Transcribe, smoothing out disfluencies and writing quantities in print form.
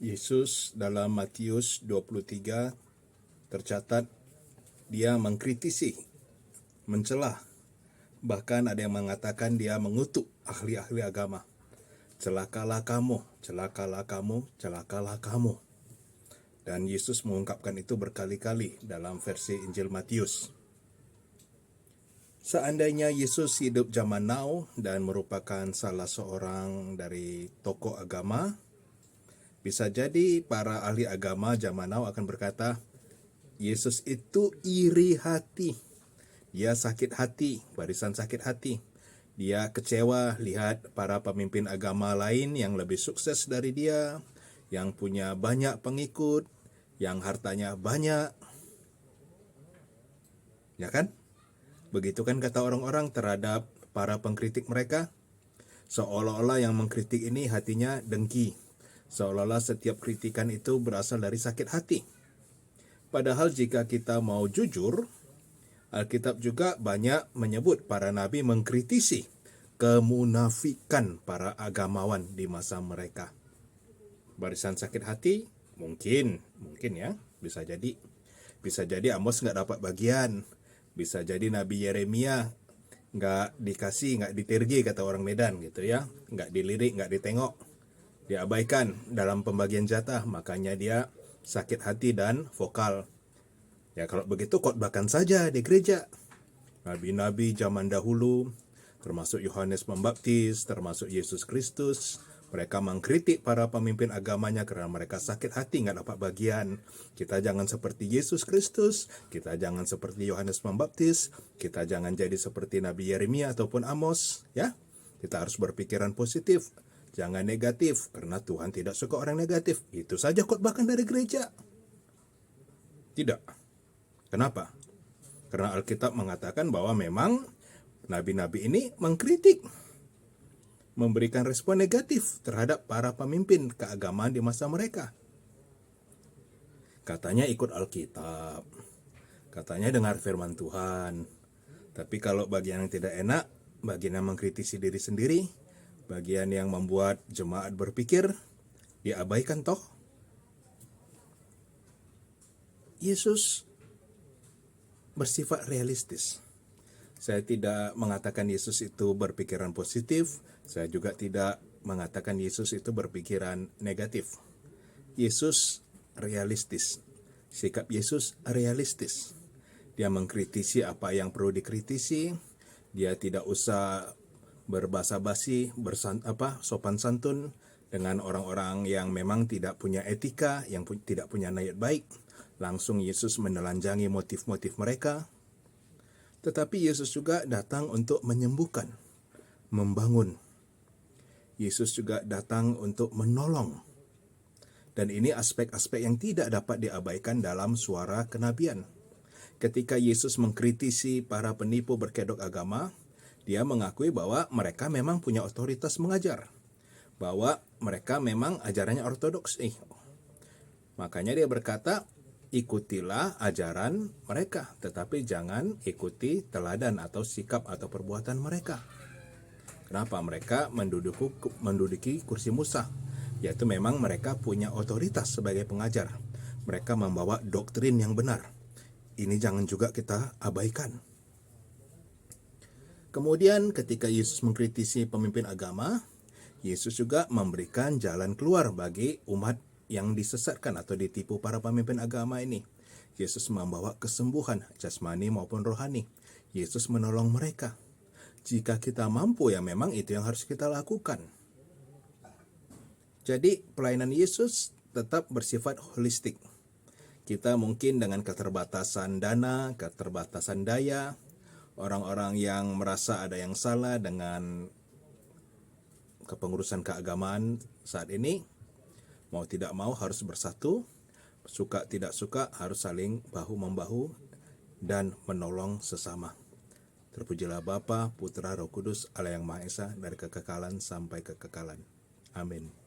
Yesus dalam Matius 23 tercatat dia mengkritisi, mencela, bahkan ada yang mengatakan dia mengutuk ahli-ahli agama. Celakalah kamu, celakalah kamu, celakalah kamu. Dan Yesus mengungkapkan itu berkali-kali dalam versi Injil Matius. Seandainya Yesus hidup zaman now dan merupakan salah seorang dari tokoh agama, bisa jadi para ahli agama zaman now akan berkata, Yesus itu iri hati, dia sakit hati, barisan sakit hati. Dia kecewa lihat para pemimpin agama lain yang lebih sukses dari dia, yang punya banyak pengikut, yang hartanya banyak. Ya kan? Begitu kan kata orang-orang terhadap para pengkritik mereka. Seolah-olah yang mengkritik ini hatinya dengki. Seolah-olah setiap kritikan itu berasal dari sakit hati. Padahal jika kita mau jujur, Alkitab juga banyak menyebut para nabi mengkritisi kemunafikan para agamawan di masa mereka. Barisan sakit hati, mungkin ya, bisa jadi Amos nggak dapat bagian, bisa jadi Nabi Yeremia nggak dikasih, nggak ditergi kata orang Medan gitu ya, nggak dilirik, nggak ditengok, diabaikan dalam pembagian jatah, makanya dia sakit hati dan vokal. Ya kalau begitu khotbahkan saja di gereja. Nabi-nabi zaman dahulu, termasuk Yohanes Pembaptis, termasuk Yesus Kristus, mereka mengkritik para pemimpin agamanya karena mereka sakit hati nggak dapat bagian. Kita jangan seperti Yesus Kristus, kita jangan seperti Yohanes Pembaptis, kita jangan jadi seperti Nabi Yeremia ataupun Amos, ya. Kita harus berpikiran positif, jangan negatif, karena Tuhan tidak suka orang negatif. Itu saja khotbahkan dari gereja. Tidak. Kenapa? Karena Alkitab mengatakan bahwa memang nabi-nabi ini mengkritik, memberikan respon negatif terhadap para pemimpin keagamaan di masa mereka. Katanya ikut Alkitab, katanya dengar firman Tuhan. Tapi kalau bagian yang tidak enak, bagian yang mengkritisi diri sendiri, bagian yang membuat jemaat berpikir, diabaikan toh. Yesus bersifat realistis. Saya tidak mengatakan Yesus itu berpikiran positif, saya juga tidak mengatakan Yesus itu berpikiran negatif. Yesus realistis. Sikap Yesus realistis. Dia mengkritisi apa yang perlu dikritisi, dia tidak usah berbasa-basi, sopan santun dengan orang-orang yang memang tidak punya etika, yang tidak punya niat baik. Langsung Yesus menelanjangi motif-motif mereka. Tetapi Yesus juga datang untuk menyembuhkan, membangun. Yesus juga datang untuk menolong. Dan ini aspek-aspek yang tidak dapat diabaikan dalam suara kenabian. Ketika Yesus mengkritisi para penipu berkedok agama, dia mengakui bahwa mereka memang punya otoritas mengajar. Bahwa mereka memang ajarannya ortodoks. Makanya dia berkata, ikutilah ajaran mereka, tetapi jangan ikuti teladan atau sikap atau perbuatan mereka. Kenapa? Mereka menduduki kursi Musa, yaitu memang mereka punya otoritas sebagai pengajar. Mereka membawa doktrin yang benar. Ini jangan juga kita abaikan. Kemudian ketika Yesus mengkritisi pemimpin agama, Yesus juga memberikan jalan keluar bagi umat yang disesatkan atau ditipu para pemimpin agama ini. Yesus membawa kesembuhan jasmani maupun rohani. Yesus menolong mereka. Jika kita mampu, ya memang itu yang harus kita lakukan. Jadi pelayanan Yesus tetap bersifat holistik. Kita mungkin dengan keterbatasan dana, keterbatasan daya, orang-orang yang merasa ada yang salah dengan kepengurusan keagamaan saat ini, mau tidak mau harus bersatu, suka tidak suka harus saling bahu-membahu dan menolong sesama. Terpujilah Bapa, Putra, Roh Kudus, Allah yang Maha Esa, dari kekekalan sampai kekekalan. Amin.